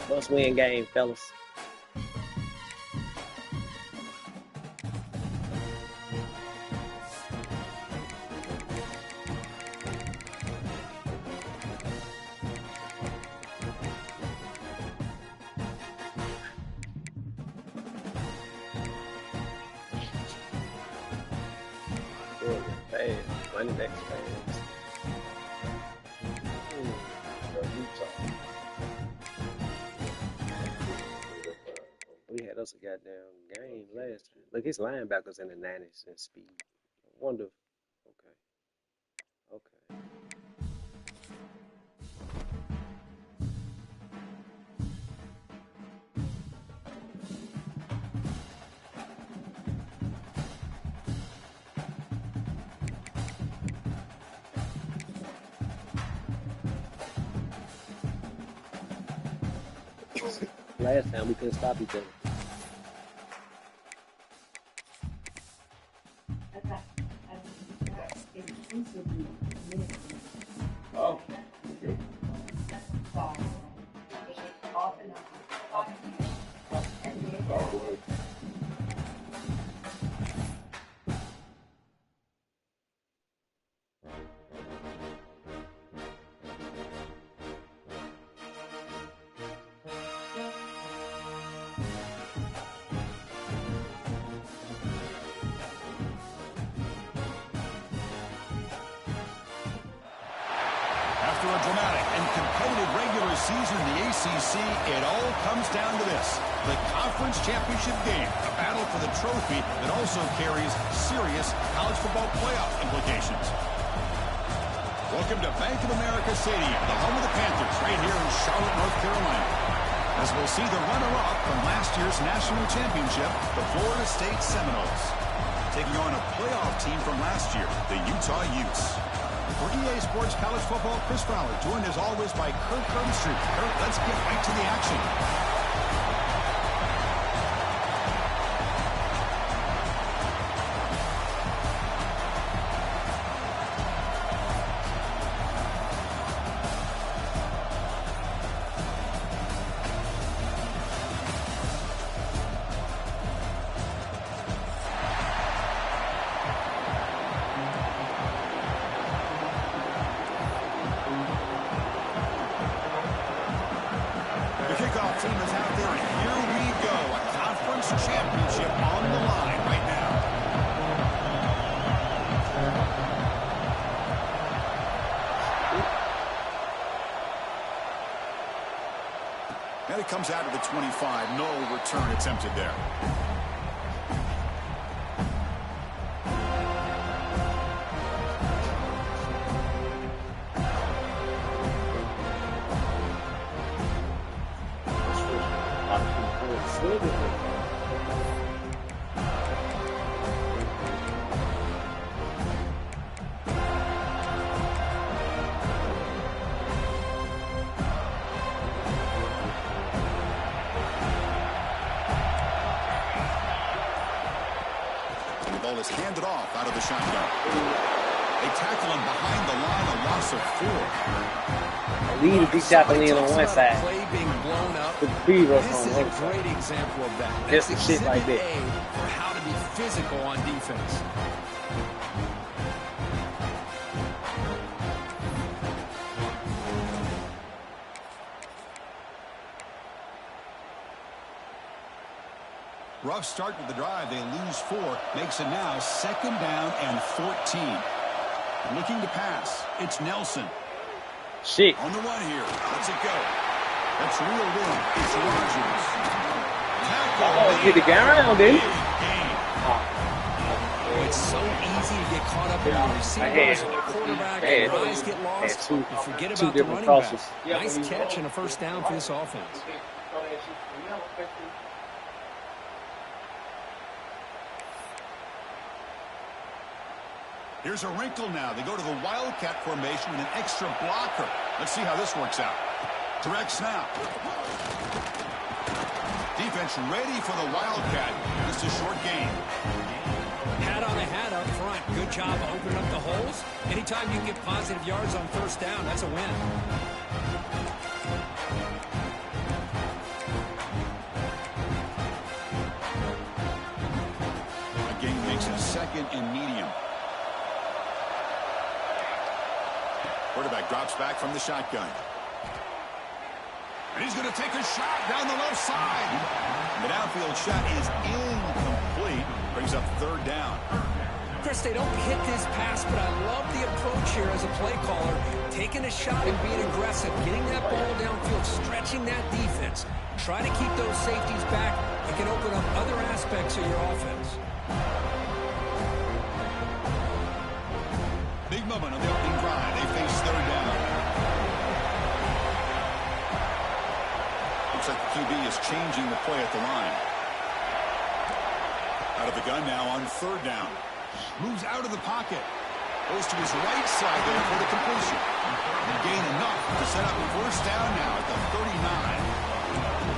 Must-win game, fellas. Running back fast. We had us a goddamn game last time. Look, his linebackers in the 90s in speed. I wonder. Okay. Okay. Last time we couldn't stop each other. Oh. After a dramatic and competitive regular season in the ACC, it all comes down to this: the conference championship game, a battle for the trophy that also carries serious college football playoff implications. Welcome to Bank of America Stadium, the home of the Panthers, right here in Charlotte, North Carolina. As we'll see the runner-up from last year's national championship, the Florida State Seminoles, taking on a playoff team from last year, the Utah Utes. For EA Sports College Football, Chris Fowler, joined as always by Kurt Kirkstreet. Kurt, let's get right to the action. Team is out there, and here we go. A conference championship on the line right now. And it comes out of the 25. No return attempted there. Is handed off out of the shotgun. They tackle him behind the line, a loss of 4. Lead to be tackling in on one side. Play being blown up. The speed rush This on is one a side. great example of that. Just That's shit like exhibit that. A for how to be physical on defense. Rough start with the drive. They lose 4. Makes it now 2nd down and 14. Looking to pass. It's Nelson. Shit. On the run here. Let's it go. That's reeled in. It's Rogers. Tackle. Get the ground, dude. It's so easy to get caught up in the receivers or the quarterback, and your eyes get lost. You forget about the running back. Nice catch and a first down for this offense. Here's a wrinkle now. They go to the Wildcat formation with an extra blocker. Let's see how this works out. Direct snap. Defense ready for the Wildcat. Just a short gain. Hat on the hat up front. Good job of opening up the holes. Anytime you can get positive yards on first down, that's a win. makes it 2nd and medium. Quarterback drops back from the shotgun. And he's going to take a shot down the left side. The downfield shot is incomplete. Brings up 3rd down. Chris, they don't hit this pass, but I love the approach here as a play caller. Taking a shot and being aggressive, getting that ball downfield, stretching that defense. Try to keep those safeties back. It can open up other aspects of your offense. Big moment on the opening drive. They face 3rd down. Looks like the QB is changing the play at the line. Out of the gun now on 3rd down. Moves out of the pocket. Goes to his right side there for the completion. And gain enough to set up 1st down now at the 39.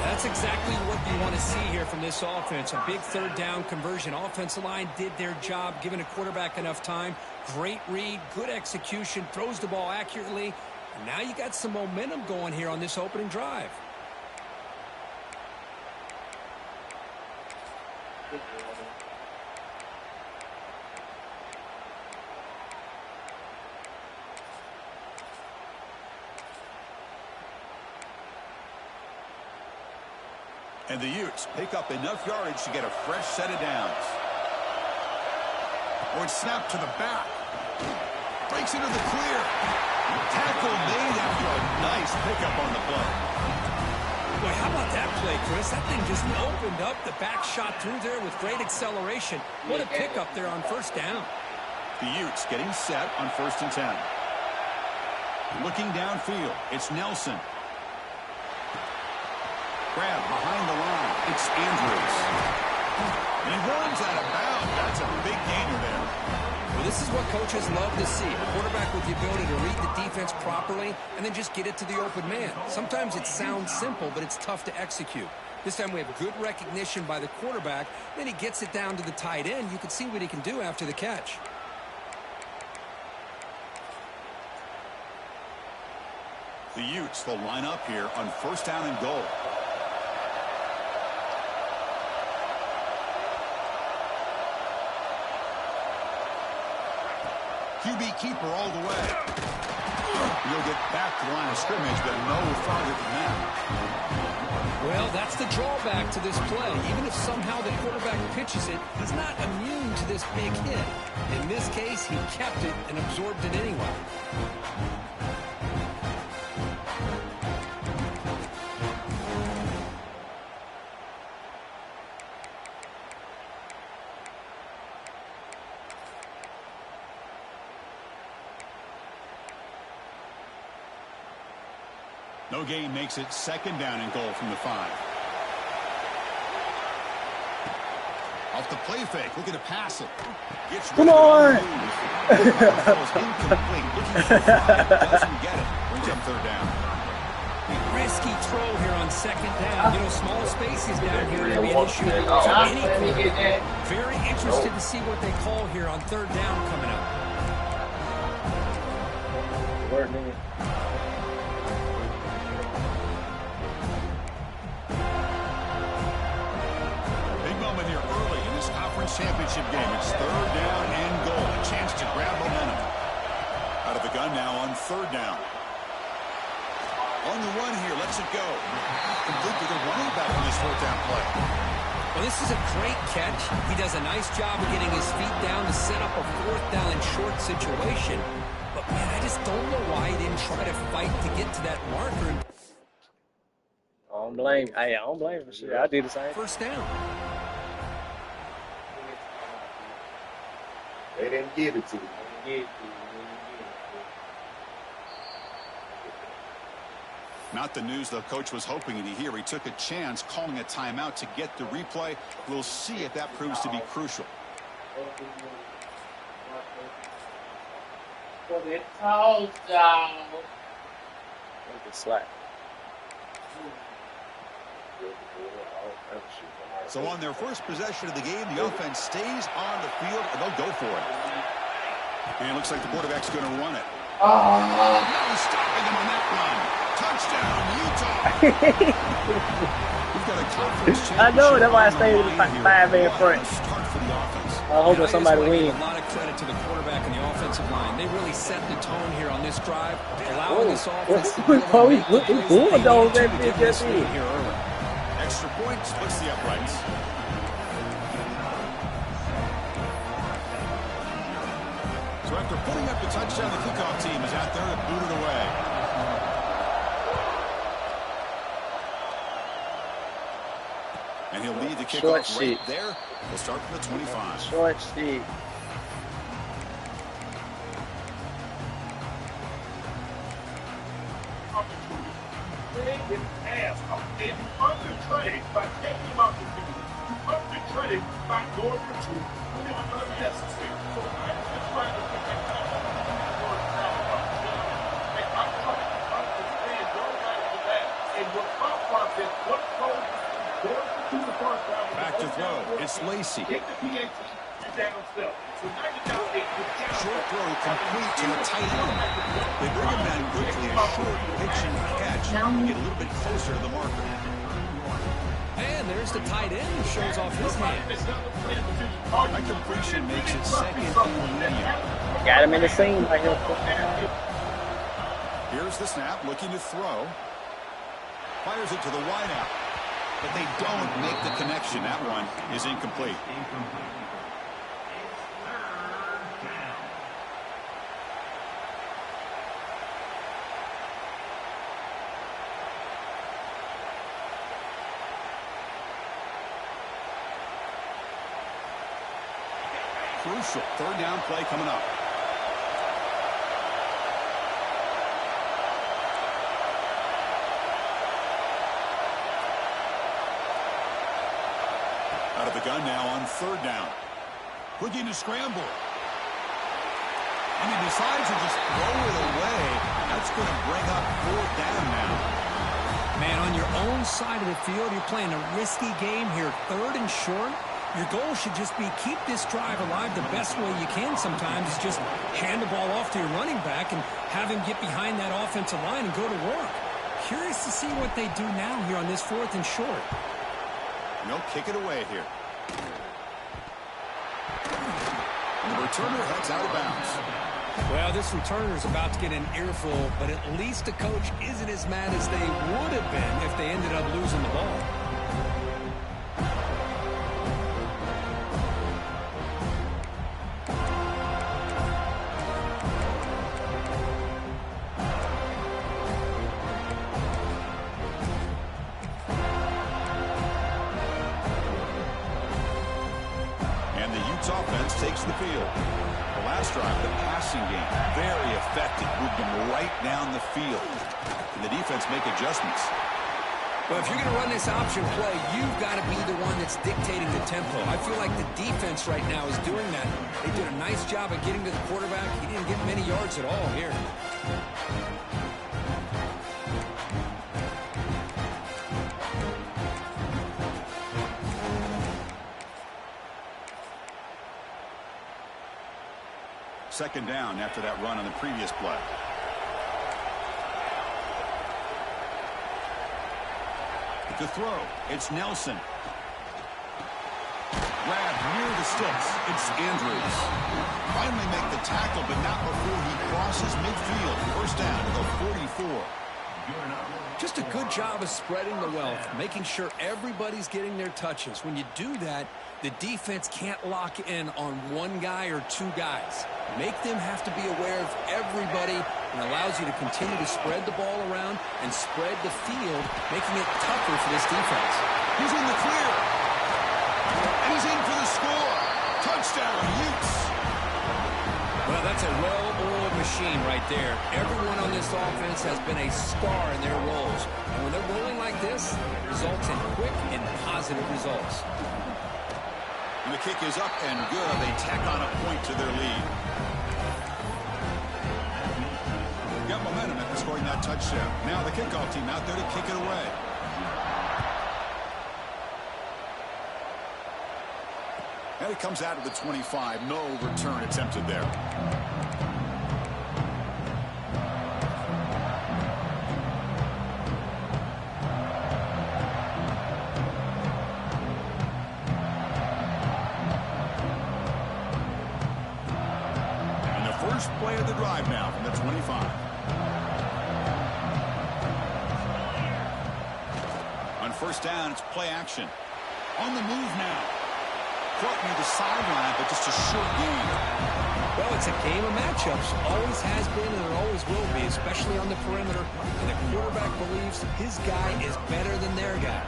That's exactly what you want to see here from this offense. A big 3rd down conversion. Offensive line did their job, giving a quarterback enough time. Great read, good execution, throws the ball accurately. And now you got some momentum going here on this opening drive. And the Utes pick up enough yardage to get a fresh set of downs. Or it's snapped to the back. Breaks into the clear. Tackle made after a nice pickup on the play. Boy, how about that play, Chris? That thing just opened up. The back shot through there with great acceleration. What a pickup there on 1st down. The Utes getting set on 1st and 10. Looking downfield, it's Nelson. Grab behind the line. It's Andrews. And he runs out of bounds. That's a big gainer there. Well, this is what coaches love to see. A quarterback with the ability to read the defense properly and then just get it to the open man. Sometimes it sounds simple, but it's tough to execute. This time we have good recognition by the quarterback. Then he gets it down to the tight end. You can see what he can do after the catch. The Utes will line up here on 1st down and goal. QB keeper all the way. He'll get back to the line of scrimmage, but no farther than that. Well, that's the drawback to this play. Even if somehow the quarterback pitches it, he's not immune to this big hit. In this case, he kept it and absorbed it anyway. No gain makes it 2nd down and goal from the 5. Off the play fake, looking to pass it. Come on! Incomplete. Looking for 5. Doesn't get it. Brings up 3rd down. Risky throw here on 2nd down. You know, small spaces down here may be an issue to any quarterback. Very interested to see what they call here on 3rd down coming up. Word, nigga. Championship game. It's 3rd down and goal. A chance to grab momentum. Out of the gun now on 3rd down. On the run here. Lets it go. Complete to the running back on this 4th down play. Well, this is a great catch. He does a nice job of getting his feet down to set up a 4th down and short situation. But, man, I just don't know why he didn't try to fight to get to that marker. I don't blame. Hey, I don't blame him. Shit, I did the same. 1st down. They didn't give it to you. Not the news the coach was hoping to hear. He took a chance calling a timeout to get the replay. We'll see if that proves to be crucial. For the touchdown. Look at slack. So on their first possession of the game, the offense stays on the field, and they'll go for it. And it looks like the quarterback's going to run it. No stopping him on that run. Touchdown, Utah. We've got a conference I know, championship that's why I on the stayed in the line here. 5-man What front. a start for the offense. I hope I that just somebody want to give wins. a lot of credit to the quarterback and the offensive line. They really set the tone here on this drive, allowing Whoa. this offense to be able to Oh, make the he plays that they bulldozed need that to bitch give them just this lead then. here early. Extra point splits the uprights. So after putting up the touchdown, the kickoff team is out there to boot it away. And he'll lead the Short kickoff right sheet. there. We'll start from the 25. Short sheet. Trade by taking him out the field. You undertrade by going for two when it was unnecessary. So I'm just trying to get that time. I'm trying to understand your right to that. And what my process, what goes going to the first down. Back to throw. It's Lacy. Get the PAT, you're down still. So now you're down 8. Short throw complete to the tight end. They bring him down quickly. A short pitch and catch. Get a little bit closer to the marker. And there's the tight end who shows off his hands. That completion makes it second and medium. Got him in the seam right here. Here's the snap, looking to throw. Fires it to the wideout. But they don't make the connection. That one is incomplete. Crucial third down play coming up. Out of the gun now on third down. Looking to scramble. And he decides to just throw it away. That's going to bring up fourth down now. Man, on your own side of the field, you're playing a risky game here. Third and short. Your goal should just be keep this drive alive the best way you can sometimes is just hand the ball off to your running back and have him get behind that offensive line and go to work. Curious to see what they do now here on this fourth and short. And they'll kick it away here. And the returner heads out of bounds. Well, this returner is about to get an earful, but at least the coach isn't as mad as they would have been if they ended up losing the ball. And the Utes offense takes the field. The last drive, the passing game, very effective. Moved them right down the field. And the defense make adjustments. Well, if you're going to run this option play, you've got to be the one that's dictating the tempo. I feel like the defense right now is doing that. They did a nice job of getting to the quarterback. He didn't get many yards at all here. Second down after that run on the previous play. To throw, it's Nelson. Grabbed near the sticks, it's Andrews. Finally make the tackle, but not before he crosses midfield. First down to the 44. Just a good job of spreading the wealth, making sure everybody's getting their touches. When you do that, the defense can't lock in on one guy or two guys. Make them have to be aware of everybody and allows you to continue to spread the ball around and spread the field, making it tougher for this defense. He's in the clear. And he's in for the score. Touchdown, Utes. Well, that's a well-oiled machine right there. Everyone on this offense has been a star in their roles. And when they're rolling like this, it results in quick and positive results. And the kick is up and good. They tack on a point to their lead. Got momentum after scoring that touchdown. Now the kickoff team out there to kick it away. And it comes out of the 25. No return attempted there. first play of the drive now from the 25. On first down, it's play action. On the move now. Caught near the sideline, but just a short gain. Well, it's a game of matchups. Always has been and it always will be, especially on the perimeter. And the quarterback believes his guy is better than their guy.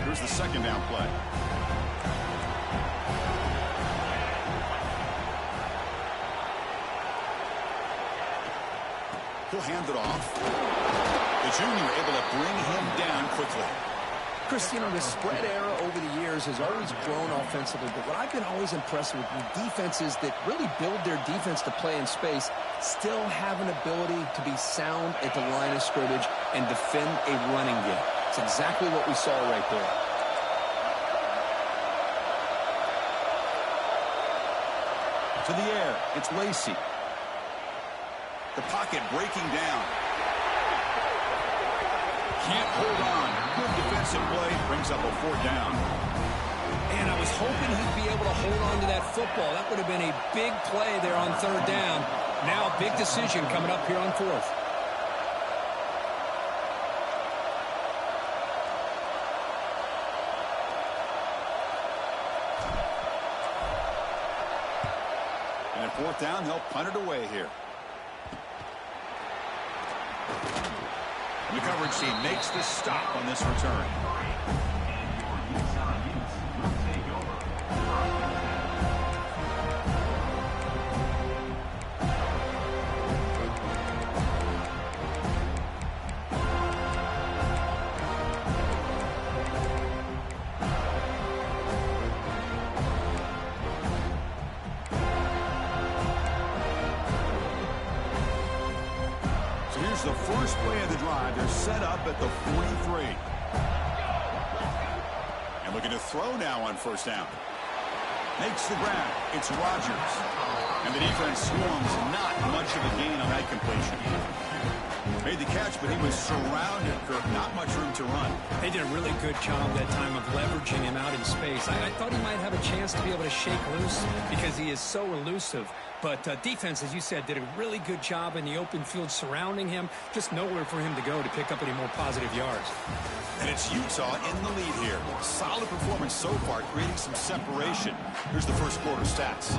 Here's the second down play. He'll hand it off. The junior able to bring him down quickly. Chris, you know, the spread era over the years has always grown offensively, but what I've been always impressed with defenses that really build their defense to play in space still have an ability to be sound at the line of scrimmage and defend a running game. It's exactly what we saw right there. To the air, it's Lacey. The pocket breaking down. Can't hold on. Good defensive play. Brings up a fourth down. And I was hoping he'd be able to hold on to that football. That would have been a big play there on third down. Now a big decision coming up here on fourth. And at fourth down, they'll punt it away here. The coverage team makes the stop on this return. The first play of the drive, they're set up at the 43. And looking to throw now on first down. Makes the grab. It's Rodgers. And the defense swarms. Not much of a gain on that completion. Made the catch, but he was surrounded, Kirk. Not much room to run. They did a really good job that time of leveraging him out in space. I thought he might have a chance to be able to shake loose because he is so elusive. But defense, as you said, did a really good job in the open field surrounding him. Just nowhere for him to go to pick up any more positive yards. And it's Utah in the lead here. Solid performance so far, creating some separation. Here's the first quarter stats.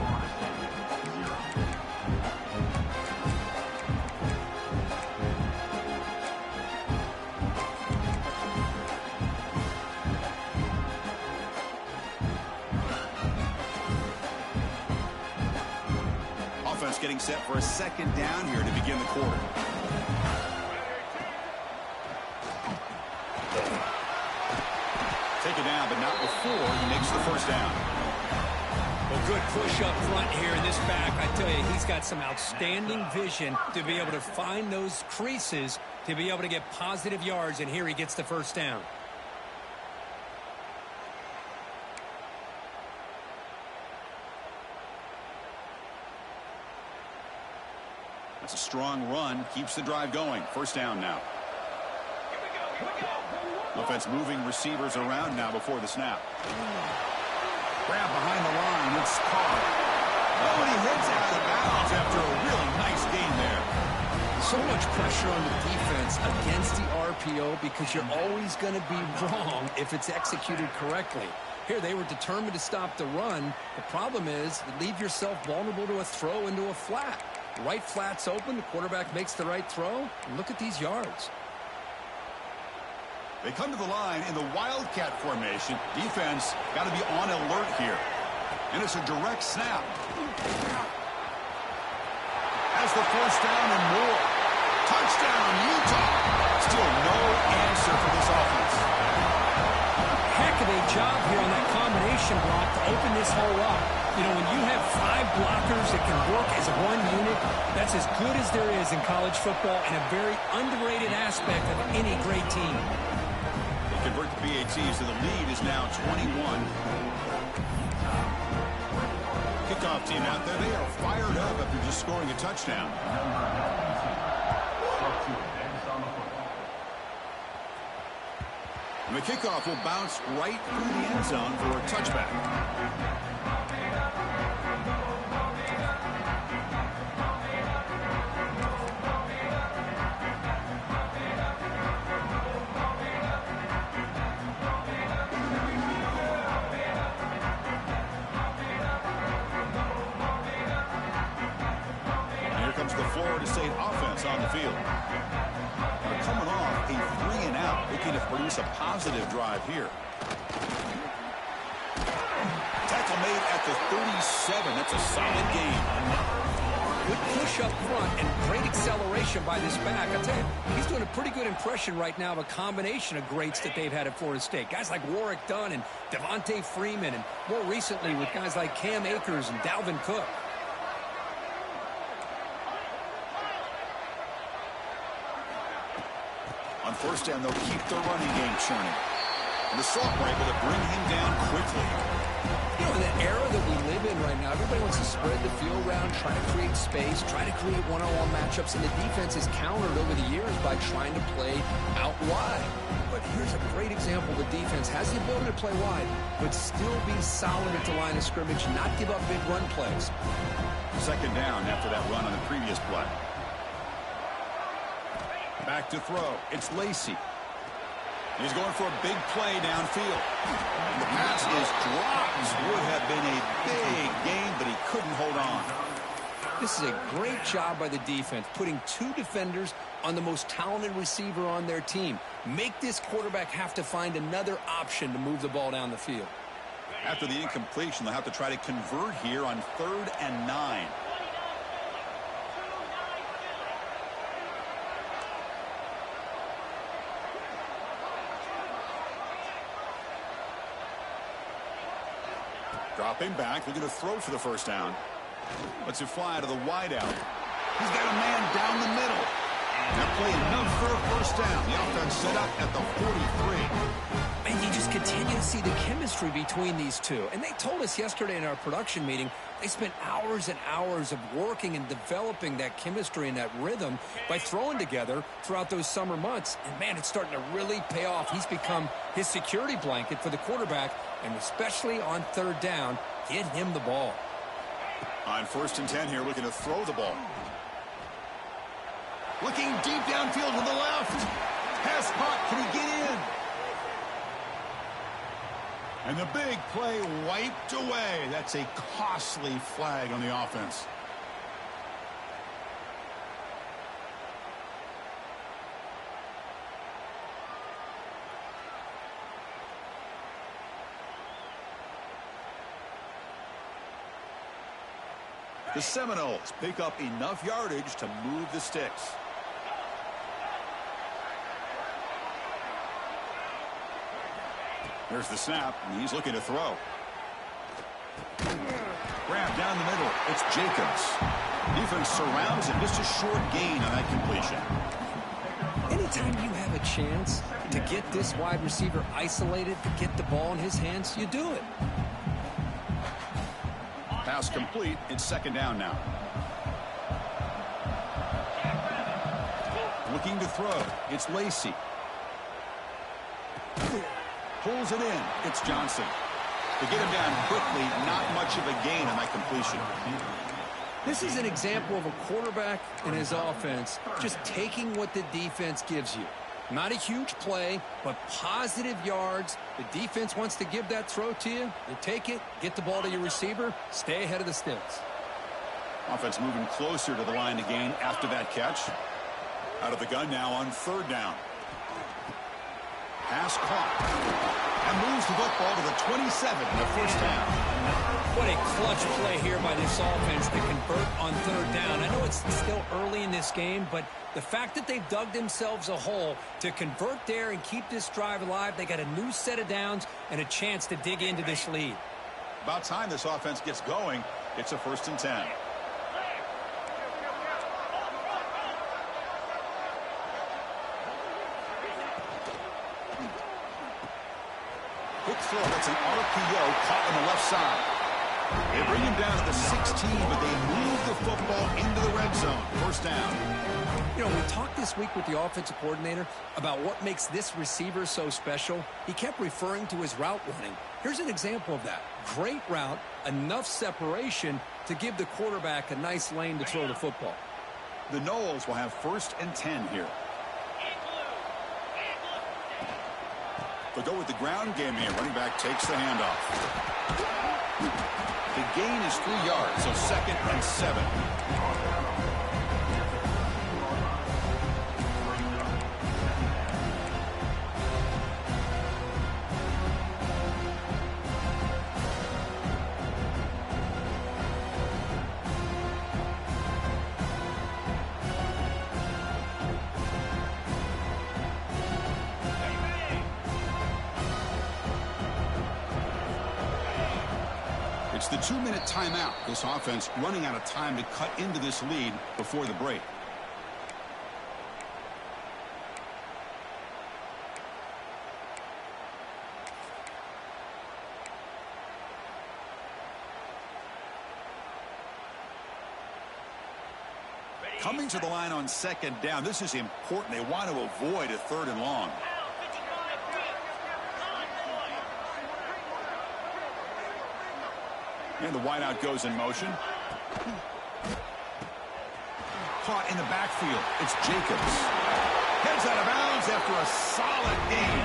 Getting set for a second down here to begin the quarter. Take it down, but not before he makes the first down. Well, good push up front here in this back. I tell you, he's got some outstanding vision to be able to find those creases to be able to get positive yards, and here he gets the first down. That's a strong run. Keeps the drive going. First down now. Offense moving receivers around now before the snap. Grab behind the line. It's Carr. Oh, and he heads out of bounds after a really nice gain there. So much pressure on the defense against the RPO because you're always going to be wrong if it's executed correctly. Here, they were determined to stop the run. The problem is you leave yourself vulnerable to a throw into a flat. Right flat's open. The quarterback makes the right throw. And look at these yards. They come to the line in the Wildcat formation. Defense got to be on alert here. And it's a direct snap. Has the first down and more. Touchdown, Utah. Still no answer for this offense. Heck of a job here on that combination block to open this hole up. You know, when you have 5 blockers that can work as one unit, that's as good as there is in college football and a very underrated aspect of any great team. They convert the PATs, so the lead is now 21. Kickoff team out there, they are fired up after just scoring a touchdown. And the kickoff will bounce right through the end zone for a touchback. Here comes the Florida State offense on the field. They're coming off a 3-and-out, looking to produce a positive drive here. Tackle made at the 37. That's a solid gain. Good push up front and great acceleration by this back. I'll tell you, he's doing a pretty good impression right now of a combination of greats that they've had at Florida State. Guys like Warwick Dunn and Devontae Freeman, and more recently with guys like Cam Akers and Dalvin Cook. On first down, they'll keep the running game churning. And the Soft were able to bring him down quickly. You know, in the era that we live in right now, everybody wants to spread the field around, try to create space, try to create one-on-one matchups, and the defense has countered over the years by trying to play out wide. But here's a great example. The defense has the ability to play wide, but still be solid at the line of scrimmage, not give up big run plays. Second down after that run on the previous play. Back to throw. It's Lacey. He's going for a big play downfield. The pass is dropped. This would have been a big gain, but he couldn't hold on. This is a great job by the defense, putting two defenders on the most talented receiver on their team. Make this quarterback have to find another option to move the ball down the field. After the incompletion, they'll have to try to convert here on 3rd and 9. Dropping back, looking to throw for the first down. Lets it fly to the wideout. He's got a man down the middle. That play enough for a first down. The offense set up at the 43. And you just continue to see the chemistry between these two. And they told us yesterday in our production meeting, they spent hours and hours of working and developing that chemistry and that rhythm by throwing together throughout those summer months. And, man, it's starting to really pay off. He's become his security blanket for the quarterback, and especially on 3rd down, get him the ball. On 1st and 10 here, looking to throw the ball. Looking deep downfield to the left. Pass caught. Can he get in? And the big play wiped away. That's a costly flag on the offense. The Seminoles pick up enough yardage to move the sticks. There's the snap, and he's looking to throw. Grab down the middle. It's Jacobs. Defense surrounds him. Just a short gain on that completion. Anytime you have a chance to get this wide receiver isolated, to get the ball in his hands, you do it. Pass complete. It's 2nd down now. Looking to throw. It's Lacey. Pulls it in. It's Johnson. To get him down quickly, not much of a gain on that completion. This is an example of a quarterback and his offense just taking what the defense gives you. Not a huge play, but positive yards. The defense wants to give that throw to you. You take it, get the ball to your receiver, stay ahead of the sticks. Offense moving closer to the line to gain after that catch. Out of the gun now on 3rd down. Pass caught. And moves the football to the 27 in the first down. What a clutch play here by this offense to convert on 3rd down. I know it's still early in this game, but the fact that they've dug themselves a hole to convert there and keep this drive alive, they got a new set of downs and a chance to dig into this lead. About time this offense gets going. It's a 1st and 10. Quick throw. That's an RPO caught on the left side. They bring him down to the 16, but they move the football into the red zone. First down. You know, we talked this week with the offensive coordinator about what makes this receiver so special. He kept referring to his route running. Here's an example of that. Great route, enough separation to give the quarterback a nice lane to throw the football. The Noles will have 1st and 10 here. They'll go with the ground game here. Running back takes the handoff. The gain is 3 yards, so 2nd and 7. It's the 2-minute timeout. This offense running out of time to cut into this lead before the break. Coming to the line on 2nd down. This is important. They want to avoid a 3rd and long. And the wideout goes in motion. Caught in the backfield. It's Jacobs. Heads out of bounds after a solid gain.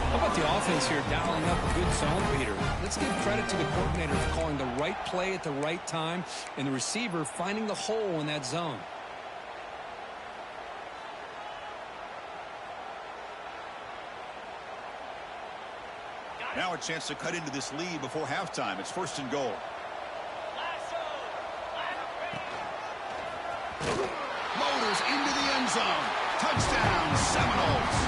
How about the offense here dialing up a good zone beater? Let's give credit to the coordinator for calling the right play at the right time and the receiver finding the hole in that zone. Now a chance to cut into this lead before halftime. It's 1st and goal. Motors into the end zone. Touchdown, Seminoles.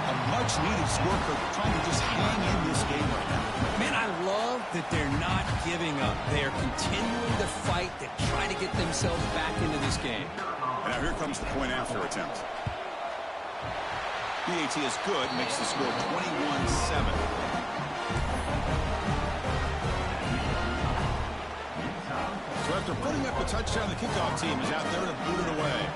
A much-needed score, trying to just hang in this game right now. Man, I love that they're not giving up. They are continuing to fight to try to get themselves back into this game. And now here comes the point after attempt. PAT is good, makes the score 21-7. So after putting up a touchdown, the kickoff team is out there to boot it away.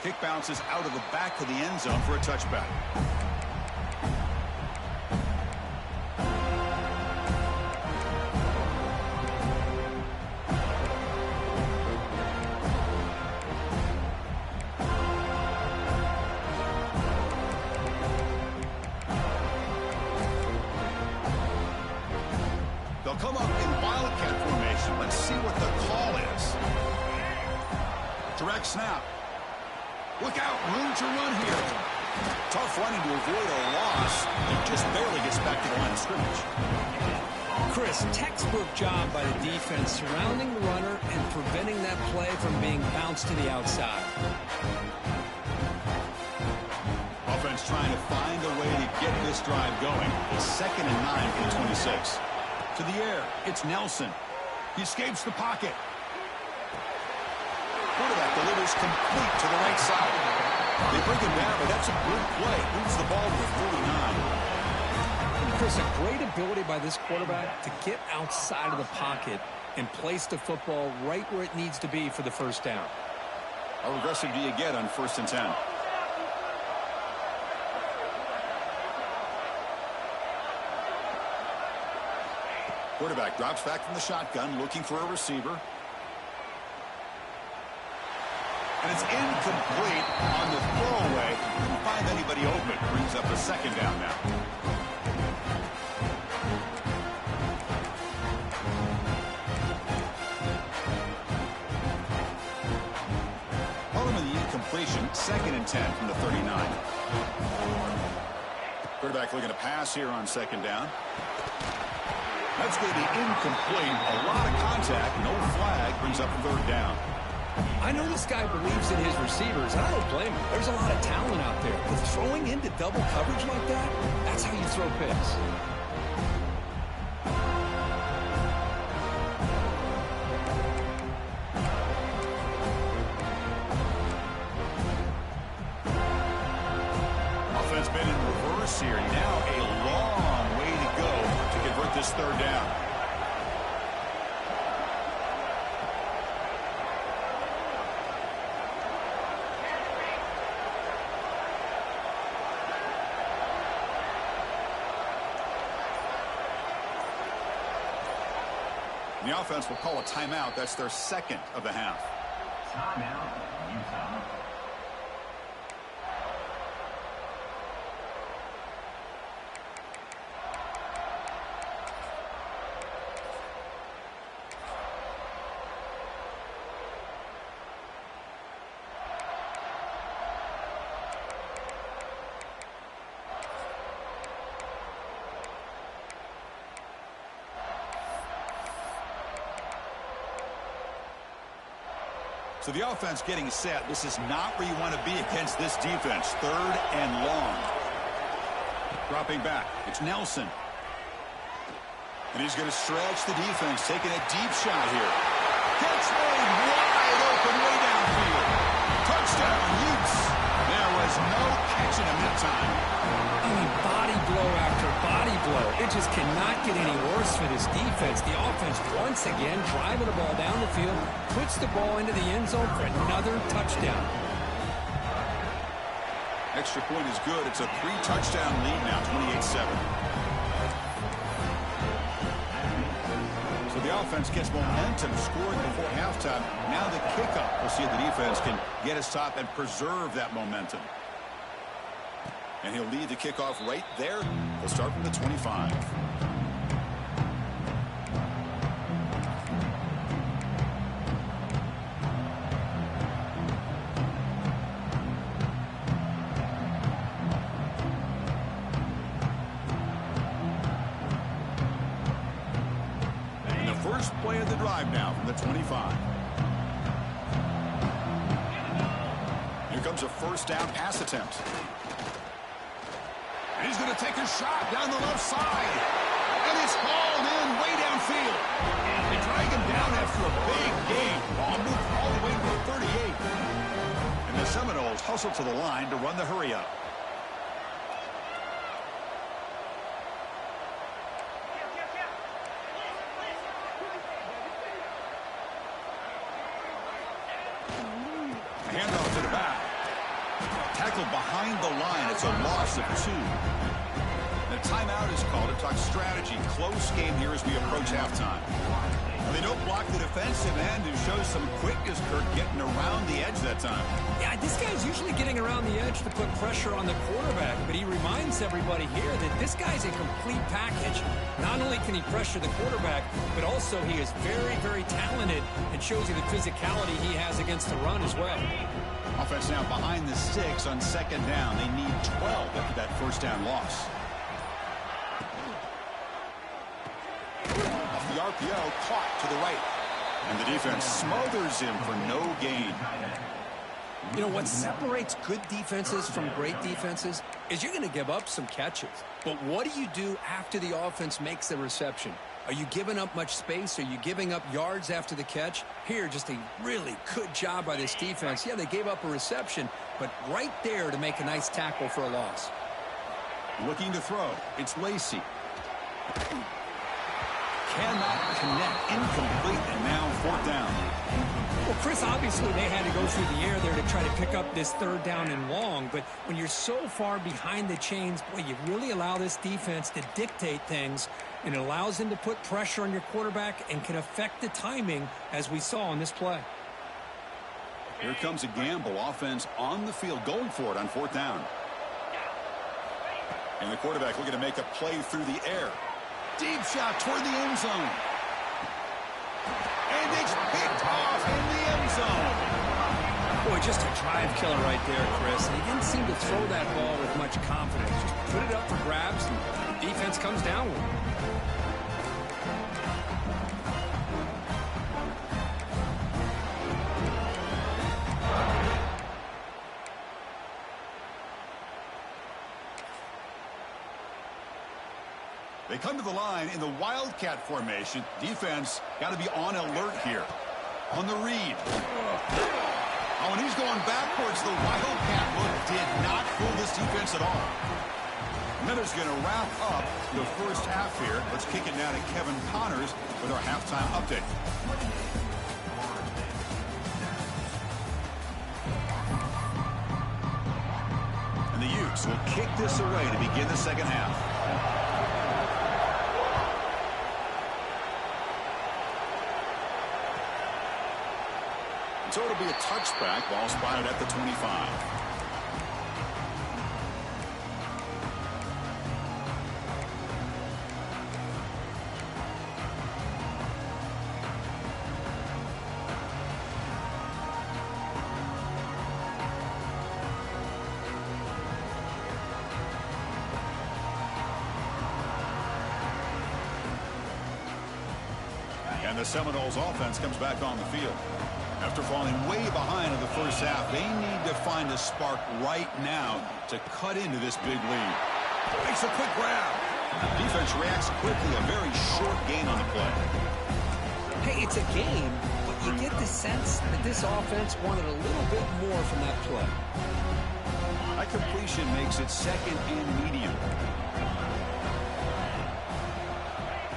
Kick bounces out of the back of the end zone for a touchback. They'll come up in wildcat formation. Let's see what the call is. Direct snap. Look out, room to run here. Tough running to avoid a loss. He just barely gets back to the line of scrimmage. Chris, textbook job by the defense surrounding the runner and preventing that play from being bounced to the outside. Offense trying to find a way to get this drive going. It's 2nd and 9 from the 26. To the air, it's Nelson. He escapes the pocket. Quarterback delivers complete to the right side. They bring him down, but that's a good play. Moves the ball to the 49. Chris, a great ability by this quarterback to get outside of the pocket and place the football right where it needs to be for the 1st down. How aggressive do you get on 1st and 10? Quarterback drops back from the shotgun, looking for a receiver. And it's incomplete on the throwaway. Couldn't find anybody open. Brings up a 2nd down now. Following the incompletion, 2nd and 10 from the 39. Quarterback looking to pass here on 2nd down. That's going to be incomplete. A lot of contact, no flag, brings up 3rd down. I know this guy believes in his receivers, and I don't blame him. There's a lot of talent out there. But throwing into double coverage like that, that's how you throw picks. yards here. Now a long way to go to convert this third down. The offense will call a timeout. That's their second of the half. Timeout, Utah. So the offense getting set. This is not where you want to be against this defense. Third and long. Dropping back. It's Nelson. And he's going to stretch the defense, taking a deep shot here. Catch made wide open way downfield. Touchdown, Utes. There was no catching him that time. I mean, body blow after body blow. It just cannot get any worse for this defense. The offense, once again, driving the ball down the field, puts the ball into the end zone for another touchdown. Extra point is good. It's a 3-touchdown lead now, 28-7. So the offense gets momentum, scoring before halftime. Now the kickoff. We'll see if the defense can get a stop and preserve that momentum. And he'll lead the kickoff right there. They'll start from the 25. And the first play of the drive now from the 25. Here comes a first down pass attempt. And he's going to take a shot down the left side. And it's hauled in way downfield. They drag him down after a big gain. Ball moved all the way to the 38. And the Seminoles hustle to the line to run the hurry-up. Handoff to the back. Tackled behind the line. It's a loss of 2. The timeout is called. It talks strategy. Close game here as we approach halftime. Well, they don't block the defensive end, who shows some quickness, Kurt, getting around the edge that time. Yeah, this guy's usually getting around the edge to put pressure on the quarterback, but he reminds everybody here that this guy's a complete package. Not only can he pressure the quarterback, but also he is very, very talented and shows you the physicality he has against the run as well. Offense now behind the sticks on second down. They need 12 after that first down loss. Off the RPO, caught to the right. And the defense smothers him for no gain. You know, what separates good defenses from great defenses is you're going to give up some catches. But what do you do after the offense makes the reception? Are you giving up much space? Are you giving up yards after the catch? Here, just a really good job by this defense. Yeah, they gave up a reception, but right there to make a nice tackle for a loss. Looking to throw. It's Lacey. Cannot connect. Incomplete, and now fourth down. Well, Chris, obviously they had to go through the air there to try to pick up this third down and long, but when you're so far behind the chains, boy, you really allow this defense to dictate things, and it allows them to put pressure on your quarterback and can affect the timing, as we saw on this play. Here comes a gamble. Offense on the field, going for it on fourth down. And the quarterback looking to make a play through the air. Deep shot toward the end zone. And it's picked off in the end zone. Boy, just a drive killer right there, Chris. And he didn't seem to throw that ball with much confidence. Just put it up for grabs, and the defense comes down with it. They come to the line in the Wildcat formation. Defense got to be on alert here. On the read. Oh, and he's going backwards. The Wildcat look did not fool this defense at all. Miller's going to wrap up the first half here. Let's kick it down to Kevin Connors with our halftime update. And the Utes will kick this away to begin the second half. So it'll be a touchback. Ball spotted at the 25. And the Seminoles offense comes back on the field. After falling way behind in the first half, they need to find a spark right now to cut into this big lead. Makes a quick grab. Defense reacts quickly. A very short gain on the play. Hey, it's a game, but you get the sense that this offense wanted a little bit more from that play. That completion makes it second and medium.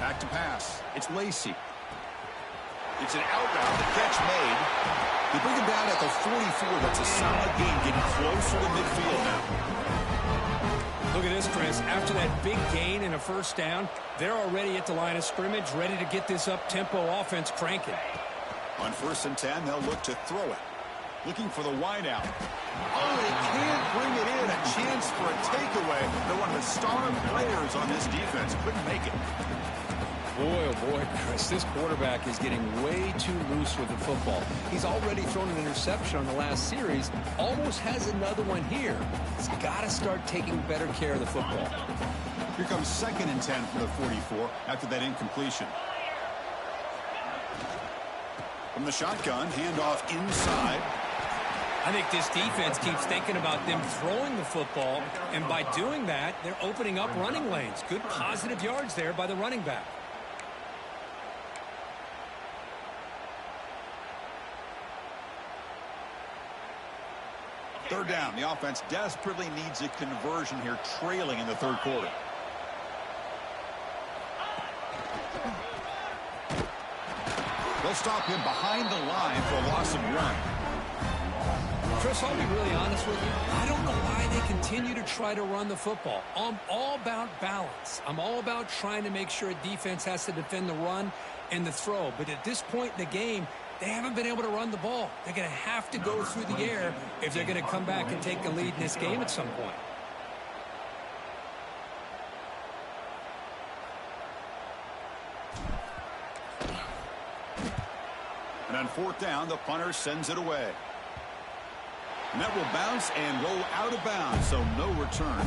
Back to pass. It's Lacey. It's an out route, the catch made. They bring him down at the 44. That's a solid gain, getting closer to midfield now. Look at this, Chris. After that big gain and a first down, they're already at the line of scrimmage, ready to get this up-tempo offense cranking. On 1st and 10, they'll look to throw it. Looking for the wideout. Oh, they can't bring it in. A chance for a takeaway. They're one of the star players on this defense. Couldn't make it. Boy, oh boy, Chris, this quarterback is getting way too loose with the football. He's already thrown an interception on the last series, almost has another one here. He's got to start taking better care of the football. Here comes 2nd and 10 for the 44 after that incompletion. From the shotgun, handoff inside. I think this defense keeps thinking about them throwing the football, and by doing that, they're opening up running lanes. Good positive yards there by the running back. Third down. The offense desperately needs a conversion here, trailing in the third quarter. They'll stop him behind the line for a loss of 1. Chris, I'll be really honest with you. I don't know why they continue to try to run the football. I'm all about balance. I'm all about trying to make sure a defense has to defend the run and the throw. But at this point in the game, they haven't been able to run the ball. They're going to have to go through the air if they're going to come back and take the lead in this game at some point. And on 4th down, the punter sends it away. And that will bounce and roll out of bounds, so no return.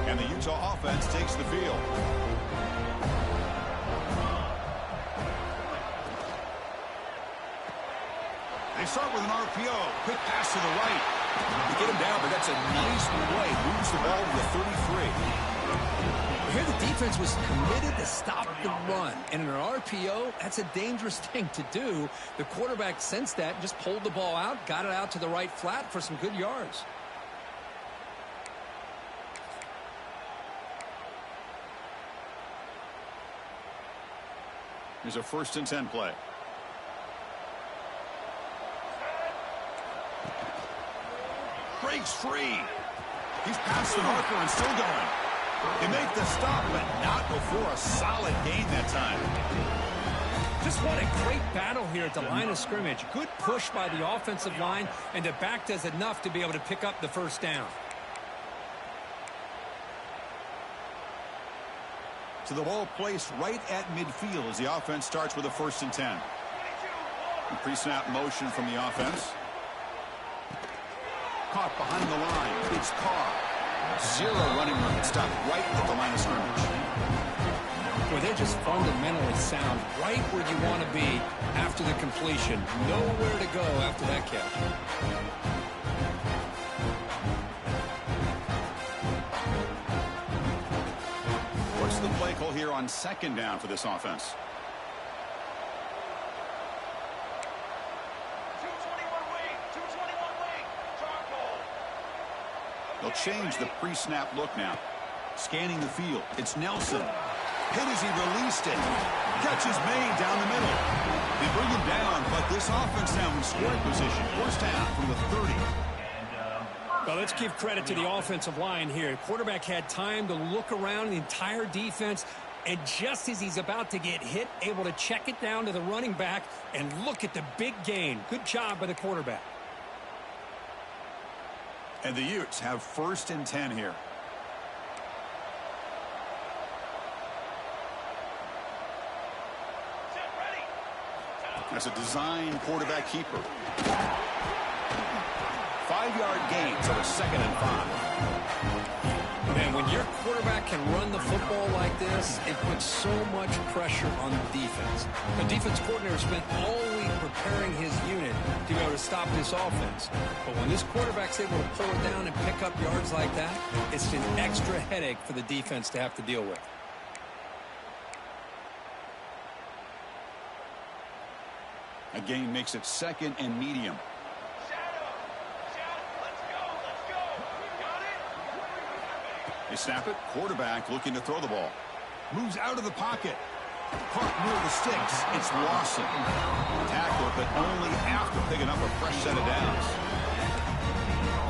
And the Utah offense takes the field. They start with an RPO. Quick pass to the right. They get him down, but that's a nice play. Moves the ball to the 33. Here the defense was committed to stop the run. And in an RPO, that's a dangerous thing to do. The quarterback sensed that and just pulled the ball out, got it out to the right flat for some good yards. Here's a 1st and 10 play. Breaks free. He's past the marker and still going. They make the stop, but not before a solid gain that time. Just what a great battle here at the line of scrimmage. Good push by the offensive line, and the back does enough to be able to pick up the first down. So the ball placed right at midfield as the offense starts with a 1st and 10. Pre-snap motion from the offense. Caught behind the line. It's Carr. 0 running room. Stopped right at the line of scrimmage. Well, they're just fundamentally sound, right where you want to be after the completion. Nowhere to go after that catch. on second down for this offense. 221 wing. 221 wing. Charcoal. They'll change the pre-snap look now. Scanning the field. It's Nelson. Hit as he released it. Catch is made down the middle. They bring him down, but this offense now in scoring position. First down from the 30. Well, let's give credit to the offensive line here. Quarterback had time to look around the entire defense, and just as he's about to get hit, able to check it down to the running back, and look at the big gain. Good job by the quarterback. And the Utes have 1st and 10 here. That's a design quarterback keeper. 5-yard gain, so it's 2nd and 5. Man, when your quarterback can run the football like this, it puts so much pressure on the defense. The defense coordinator spent all week preparing his unit to be able to stop this offense. But when this quarterback's able to pull it down and pick up yards like that, it's an extra headache for the defense to have to deal with. A gain makes it 2nd and medium. They snap it. Quarterback looking to throw the ball. Moves out of the pocket. Caught near the sticks. It's Lawson. Tackle, but only after picking up a fresh set of downs.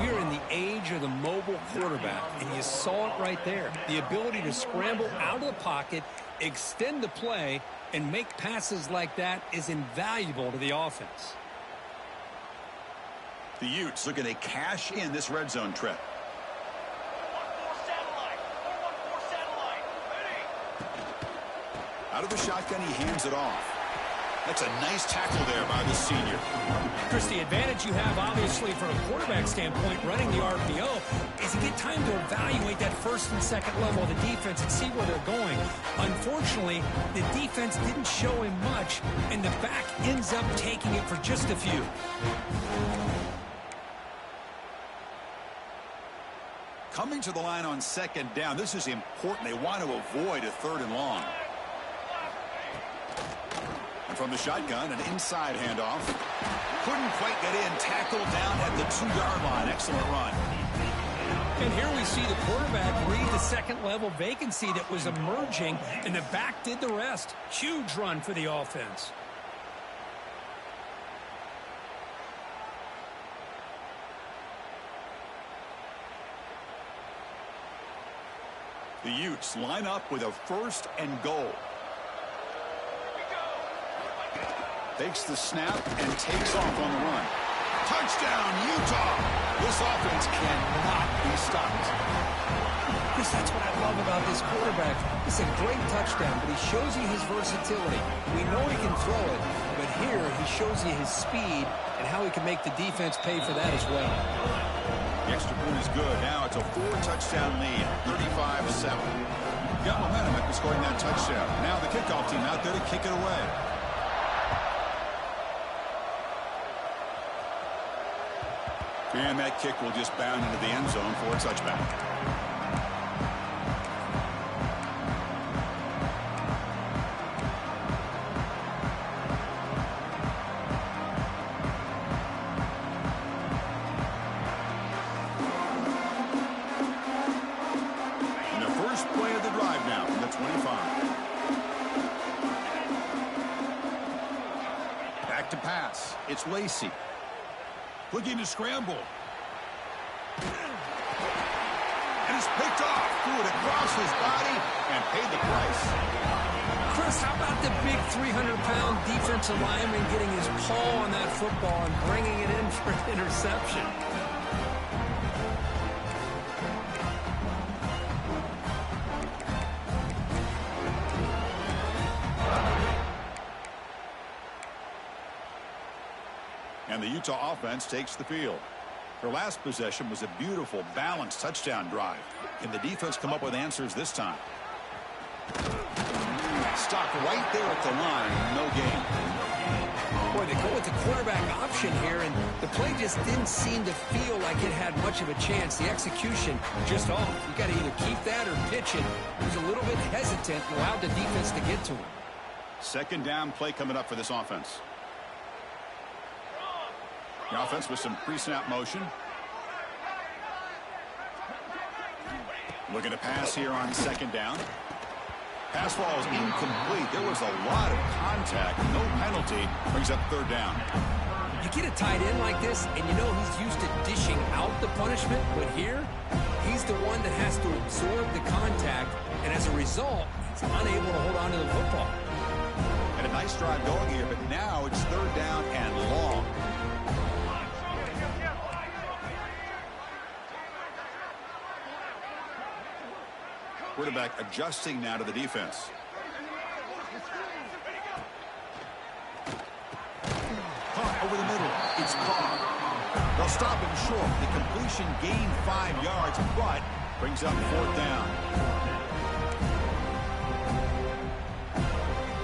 We are in the age of the mobile quarterback, and you saw it right there. The ability to scramble out of the pocket, extend the play, and make passes like that is invaluable to the offense. The Utes looking to cash in this red zone trip. Out of the shotgun, he hands it off. That's a nice tackle there by the senior. Chris, the advantage you have, obviously, from a quarterback standpoint, running the RPO, is you get time to evaluate that 1st and 2nd level of the defense and see where they're going. Unfortunately, the defense didn't show him much, and the back ends up taking it for just a few. Coming to the line on 2nd down, this is important. They want to avoid a 3rd and long. And from the shotgun, an inside handoff. Couldn't quite get in. Tackled down at the 2-yard line. Excellent run. And here we see the quarterback read the 2nd level vacancy that was emerging, and the back did the rest. Huge run for the offense. The Utes line up with a 1st and goal. Takes the snap and takes off on the run. Touchdown, Utah! This offense cannot be stopped. Chris, that's what I love about this quarterback. It's a great touchdown, but he shows you his versatility. We know he can throw it, but here he shows you his speed and how he can make the defense pay for that as well. The extra point is good. Now it's a 4-touchdown lead, 35-7. Got momentum after scoring that touchdown. Now the kickoff team out there to kick it away. And that kick will just bound into the end zone for a touchback. And the first play of the drive now from the 25. Back to pass. It's Lacey. Looking to scramble. And it's picked off. Threw it across his body and paid the price. Chris, how about the big 300-pound defensive lineman getting his paw on that football and bringing it in for an interception? And the Utah offense takes the field. Their last possession was a beautiful, balanced touchdown drive. Can the defense come up with answers this time? Stopped right there at the line. No gain. Boy, boy, they go with the quarterback option here, and the play just didn't seem to feel like it had much of a chance. The execution just off. You got to either keep that or pitch it. He was a little bit hesitant and allowed the defense to get to him. Second down play coming up for this offense. The offense with some pre-snap motion. Looking to pass here on second down. Pass ball is incomplete. There was a lot of contact. No penalty. Brings up third down. You get a tight end like this, and you know he's used to dishing out the punishment, but here, he's the one that has to absorb the contact, and as a result, he's unable to hold on to the football. And a nice drive going here, but now it's third down and long. Quarterback adjusting now to the defense. Caught over the middle. It's caught. They'll stop him short. The completion gained 5 yards, but brings up fourth down.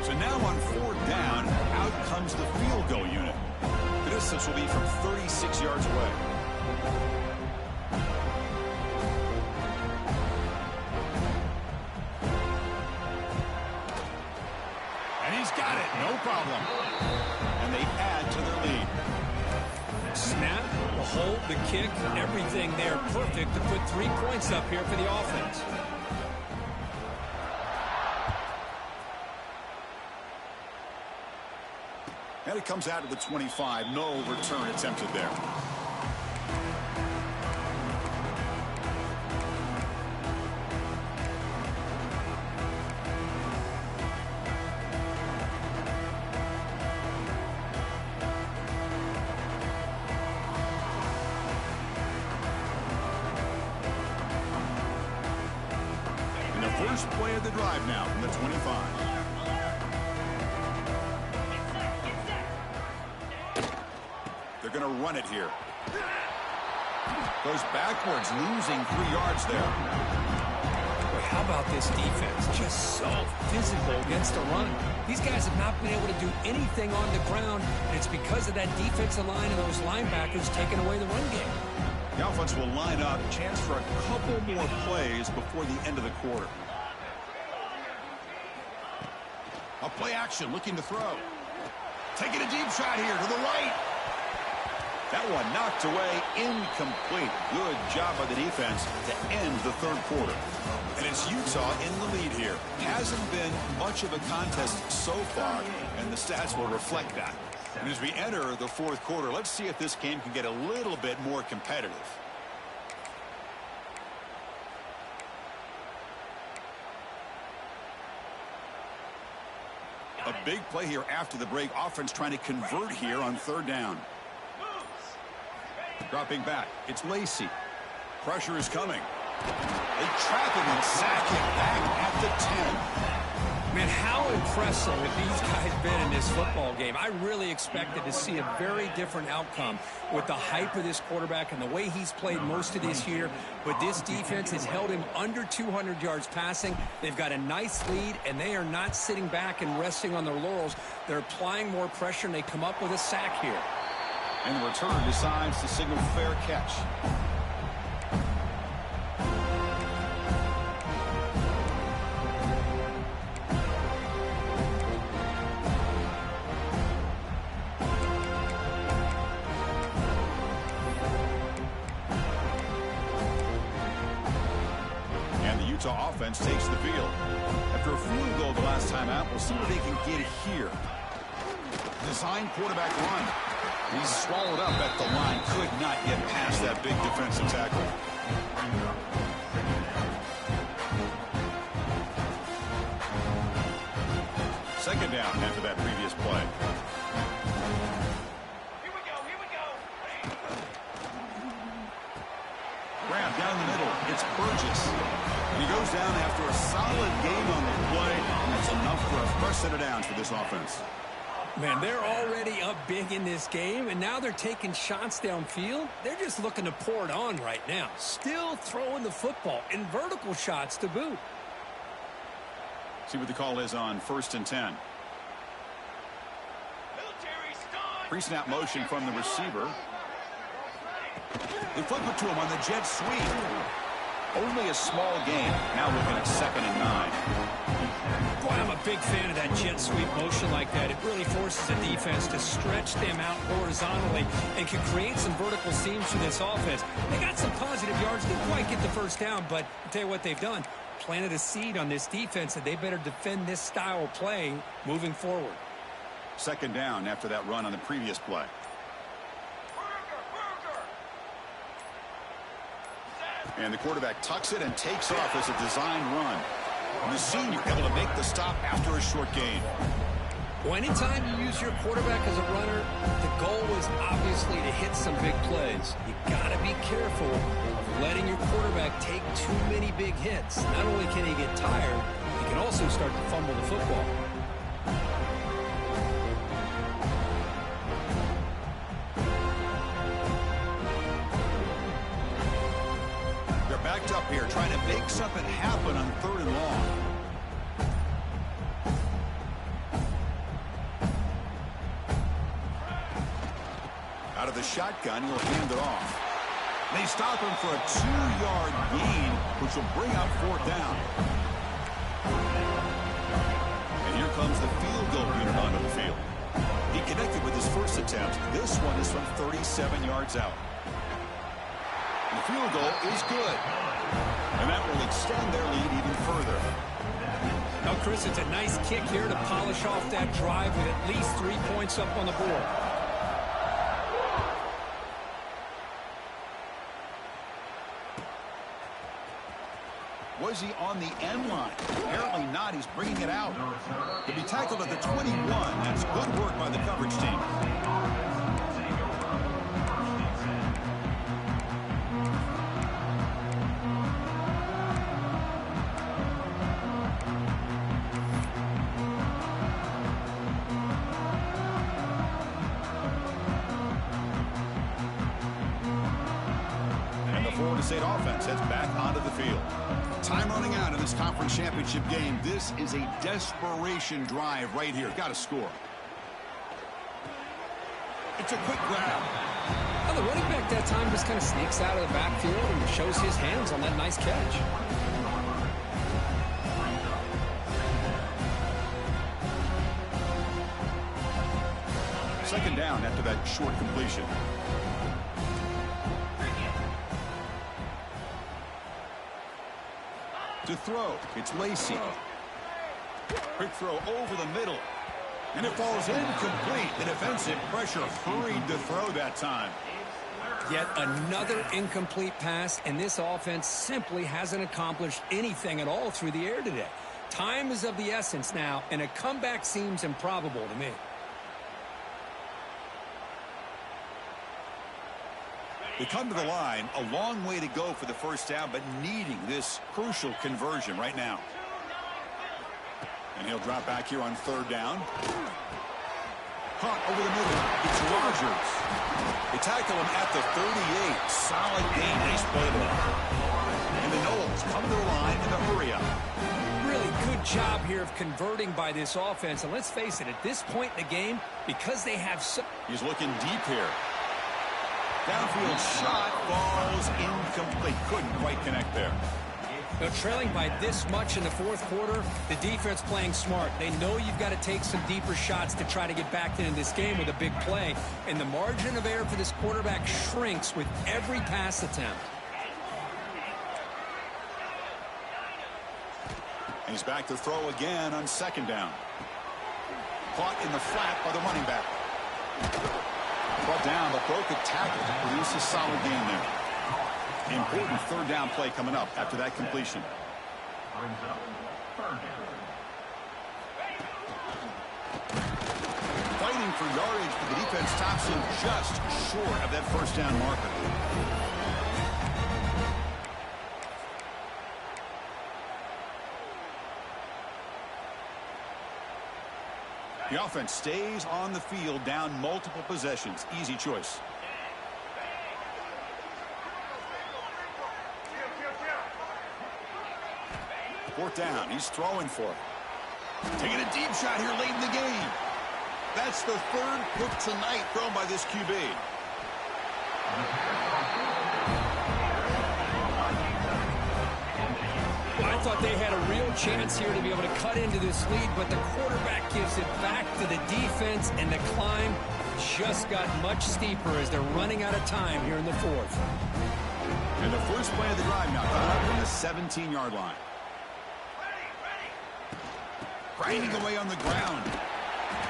So now on fourth down, out comes the field goal unit. The distance will be from 36 yards away. Got it, no problem. And they add to their lead. Snap, the hold, the kick, everything there perfect to put 3 points up here for the offense. And it comes out of the 25. No return attempted there. First play of the drive now from the 25. They're going to run it here. Goes backwards, losing 3 yards there. Boy, how about this defense? Just so physical against the run. These guys have not been able to do anything on the ground, and it's because of that defensive line and those linebackers taking away the run game. The offense will line up. Chance for a couple more plays before the end of the quarter. A play action, looking to throw. Taking a deep shot here to the right. That one knocked away, incomplete. Good job by the defense to end the third quarter. And it's Utah in the lead here. Hasn't been much of a contest so far, and the stats will reflect that. And as we enter the fourth quarter, let's see if this game can get a little bit more competitive. A big play here after the break. Offense trying to convert here on third down. Dropping back. It's Lacey. Pressure is coming. They trap him and sack him back at the 10. Man, how impressive have these guys been in this football game. I really expected to see a very different outcome with the hype of this quarterback and the way he's played most of this year. But this defense has held him under 200 yards passing. They've got a nice lead, and they are not sitting back and resting on their laurels. They're applying more pressure, and they come up with a sack here. And the return decides to signal fair catch. Utah offense takes the field. After a field goal the last time out, we'll see what they can get here. Design quarterback run. He's swallowed up at the line. Could not get past that big defensive tackle. Second down after that previous play. Grab down the middle. It's Burgess. And he goes down after a solid game on the play. And that's enough for a fresh set of downs for this offense. Man, they're already up big in this game, and now they're taking shots downfield. They're just looking to pour it on right now. Still throwing the football in vertical shots to boot. See what the call is on 1st and 10. Military stop! Pre-snap motion from the receiver. They flip it to him on the jet sweep. Only a small gain. Now looking at 2nd and 9. Boy, I'm a big fan of that jet sweep motion like that. It really forces the defense to stretch them out horizontally and can create some vertical seams for this offense. They got some positive yards. Didn't quite get the first down, but I'll tell you what they've done. Planted a seed on this defense, and they better defend this style of play moving forward. 2nd down after that run on the previous play. And the quarterback tucks it and takes off as a design run. And the senior able to make the stop after a short gain. Well, anytime you use your quarterback as a runner, the goal is obviously to hit some big plays. You got to be careful of letting your quarterback take too many big hits. Not only can he get tired, he can also start to fumble the football. They're backed up here, trying to make something happen on 3rd and long. Out of the shotgun, he'll hand it off. They stop him for a 2-yard gain, which will bring up 4th down. And here comes the field goal unit onto the field. He connected with his first attempt. This one is from 37 yards out. The field goal is good. And that will extend their lead even further. Now, Chris, it's a nice kick here to polish off that drive with at least 3 points up on the board. Was he on the end line? Apparently not. He's bringing it out. He'll be tackled at the 21. That's good work by the coverage team. And the Florida State offense heads back onto the field. Time running out in this conference championship game. This is a desperation drive right here. Got to score. It's a quick grab. Well, the running back that time just kind of sneaks out of the backfield and shows his hands on that nice catch. Second down after that short completion. To throw, it's Lacey. Quick throw over the middle. And it falls incomplete. The defensive pressure hurried to throw that time. Yet another incomplete pass, and this offense simply hasn't accomplished anything at all through the air today. Time is of the essence now, and a comeback seems improbable to me. They come to the line, a long way to go for the first down, but needing this crucial conversion right now. And he'll drop back here on 3rd down. Caught over the middle. It's Rogers. They tackle him at the 38. Solid gain. Nice play there. And the Noles come to the line in a hurry up. Really good job here of converting by this offense. And let's face it, at this point in the game, because they have so... He's looking deep here. Downfield shot falls incomplete. Couldn't quite connect there. Now, trailing by this much in the 4th quarter, the defense playing smart. They know you've got to take some deeper shots to try to get back into this game with a big play. And the margin of error for this quarterback shrinks with every pass attempt. And he's back to throw again on 2nd down. Caught in the flat by the running back. Brought down, but broke a tackle to produce a solid gain there. Important 3rd down play coming up after that completion. Fighting for yardage, but the defense stops him just short of that 1st down marker. The offense stays on the field, down multiple possessions. Easy choice. Fourth down. He's throwing for it. Taking a deep shot here late in the game. That's the third pick tonight thrown by this QB. I thought they had a real chance here to be able to cut into this lead, but the quarterback gives it back to the defense, and the climb just got much steeper as they're running out of time here in the fourth. And the first play of the drive now coming up from the 17-yard line. Grinding away on the ground.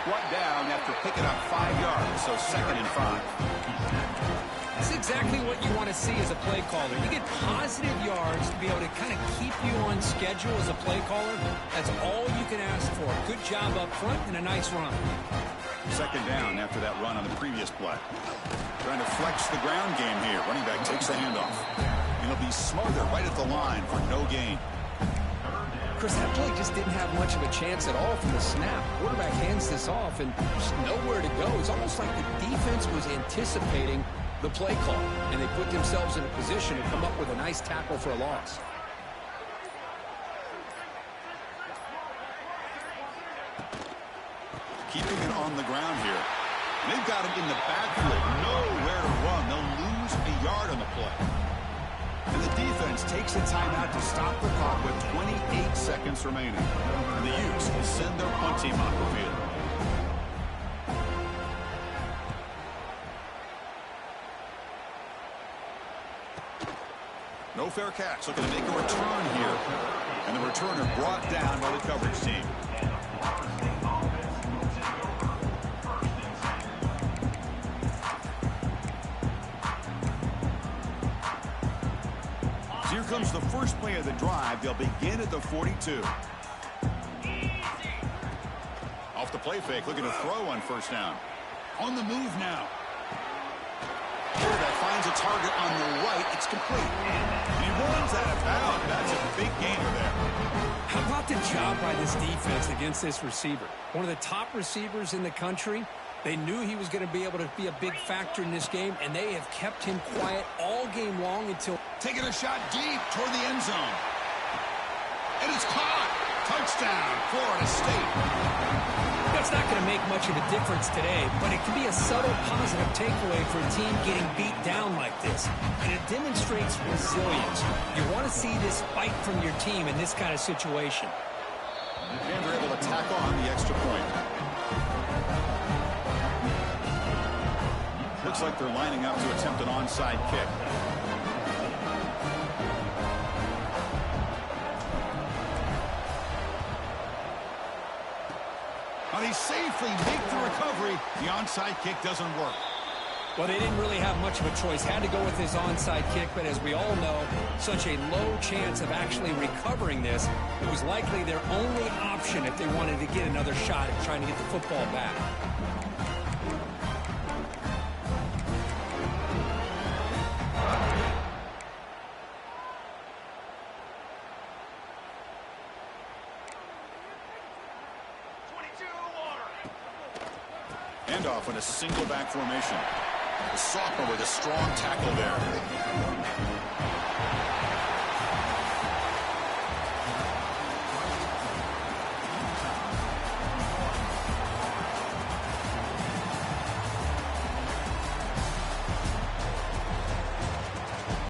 Brought down after picking up 5 yards, so 2nd and 5. That's exactly what you want to see as a play caller. You get positive yards to be able to kind of keep you on schedule as a play caller. That's all you can ask for. Good job up front and a nice run. 2nd down after that run on the previous play. Trying to flex the ground game here. Running back takes the handoff. And he'll be smothered right at the line for no gain. Chris, that play just didn't have much of a chance at all from the snap. Quarterback hands this off and just nowhere to go. It's almost like the defense was anticipating the play call, and they put themselves in a position to come up with a nice tackle for a loss. Keeping it on the ground here. They've got him in the backfield. Nowhere to run. They'll lose a yard on the play. And the defense takes a timeout to stop the clock with 28 seconds remaining. And the Utes will send their punt team off the field. No fair catch. Looking to make a return here. And the returner brought down by the coverage team. Here comes the first play of the drive. They'll begin at the 42. Off the play fake, looking to throw on 1st down. On the move now. Quarterback finds a target on the right. It's complete. And he runs out of bounds. That's a big gainer there. How about the job by this defense against this receiver? One of the top receivers in the country. They knew he was going to be able to be a big factor in this game, and they have kept him quiet all game long until... Taking a shot deep toward the end zone. And it's caught. Touchdown, Florida State. That's not going to make much of a difference today, but it can be a subtle positive takeaway for a team getting beat down like this. And it demonstrates resilience. You want to see this fight from your team in this kind of situation. And they're able to tack on the extra point. Looks like they're lining up to attempt an onside kick. Now they safely make the recovery. The onside kick doesn't work. Well, they didn't really have much of a choice. Had to go with his onside kick, but as we all know, such a low chance of actually recovering this. It was likely their only option if they wanted to get another shot at trying to get the football back. Handoff in a single back formation. The sophomore with a strong tackle there.